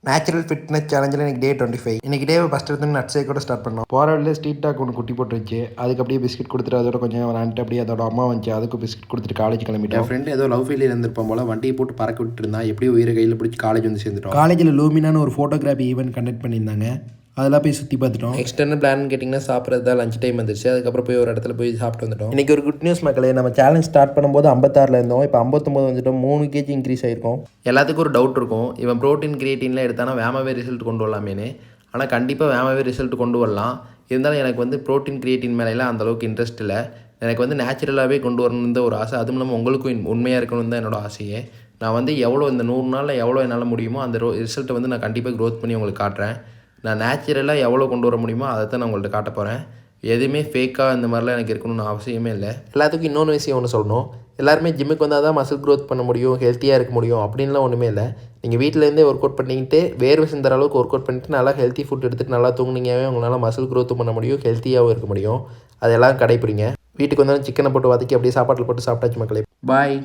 Natural fitness சேலஞ்சில் இன்றைக்கி டே 25. இன்றைக்கி day first எடுத்து நட்ஸே கூட ஸ்டார்ட் பண்ணோம். போகிற வழியில் ஸ்ட்ரீட் டாக் ஒன்று குட்டி போட்டுருச்சு. அதுக்கு அப்படியே பிஸ்கட் கொடுத்துட்டு அதோட கொஞ்சம் விளாண்டுட்டு அப்படியே அதோட அம்மா வந்துச்சு. அதுக்கு பிஸ்கட் கொடுத்துட்டு காலேஜ் கிளம்பிட்டோம். என் ஃப்ரெண்டு ஏதோ லவ் ஃபெயிலியர் இருந்திருப்போம் போல வண்டியை போட்டு பறக்க விட்டுட்டு இருந்தான். எப்படியோ உயிரை கையில் பிடிச்சி காலேஜ் வந்து சேர்ந்துட்டோம். காலேஜில் லூமினான ஒரு ஃபோட்டோகிராஃபி ஈவெண்ட் கண்டக்ட் பண்ணியிருந்தாங்க. அதெல்லாம் போய் சுற்றி பார்த்துட்டோம். நெக்ஸ்ட் என்ன பிளான் கேட்டிங்கன்னா சாப்பிட்றது தான் லஞ்ச் டைம் வந்துச்சு. அதுக்கப்புறம் போய் ஒரு இடத்துல போய் சாப்பிட்டு வந்துட்டோம். இன்றைக்கி ஒரு குட் நியூஸ் மக்களே, நம்ம சேலஞ்ச் ஸ்டார்ட் பண்ணும்போது 56 இருந்தோம். இப்போ 59 வந்துட்டோம். 3 kg இன்க்ரீஸ் ஆகிருக்கும். எல்லாத்துக்கும் ஒரு டவுட் இருக்கும், இவன் ப்ரோட்டீன் கிரியேட்டின்லாம் எடுத்தானா வேமாவே ரிசல்ட் கொண்டு வரலாமேனு. ஆனால் கண்டிப்பாக வேமாவே ரிசல்ட் கொண்டு வரலாம். இருந்தாலும் எனக்கு வந்து ப்ரோட்டீன் கிரியேட்டின் மேலாம் அந்தளவுக்கு இன்ட்ரெஸ்ட் இல்லை. எனக்கு வந்து நேச்சுரலாகவே கொண்டு வரணுன்னு தான் ஒரு ஆசை. அதுவும் இல்லாமல் உங்களுக்கும் உண்மையாக இருக்கணும் தான் என்னோடய ஆசையே. நான் வந்து எவ்வளோ இந்த 100 நாளில் எவ்வளோ என்னால் முடியுமோ அந்த ரிசல்ட்டை வந்து நான் கண்டிப்பாக க்ரோத் பண்ணி உங்களுக்கு காட்டுறேன். நான் நேச்சுரலாக எவ்வளோ கொண்டு வர முடியுமோ அதை தான் நான் உங்கள்கிட்ட காட்ட போகிறேன். எதுவுமே ஃபேக்காக இந்த மாதிரிலாம் எனக்கு இருக்கணும்னு அவசியமே இல்லை. எல்லாத்துக்கும் இன்னொன்று விஷயம் ஒன்று சொல்லணும். எல்லாருமே ஜிம்முக்கு வந்தால் தான் மசில் க்ரோத் பண்ண முடியும், ஹெல்த்தியாக இருக்க முடியும் அப்படின்லாம் ஒன்றுமே இல்லை. நீங்கள் வீட்டிலேருந்தே ஒர்க் அவுட் பண்ணிக்கிட்டு வேர்வை சிந்துற அளவுக்கு ஒர்க் அவுட் பண்ணிட்டு நல்லா ஹெல்த்தி ஃபுட் எடுத்துகிட்டு நல்லா தூங்குனீங்கவே உங்களால் மசில் க்ரோத்தும் பண்ண முடியும், ஹெல்த்தியாகவும் இருக்க முடியும். அதெல்லாம் கடைப்பிடிங்க. வீட்டுக்கு வந்தாலும் சிக்கனை போட்டு வதக்கி அப்படியே சாப்பாட்டில் போட்டு சாப்பிட்டாச்சு மக்களே. பாய்.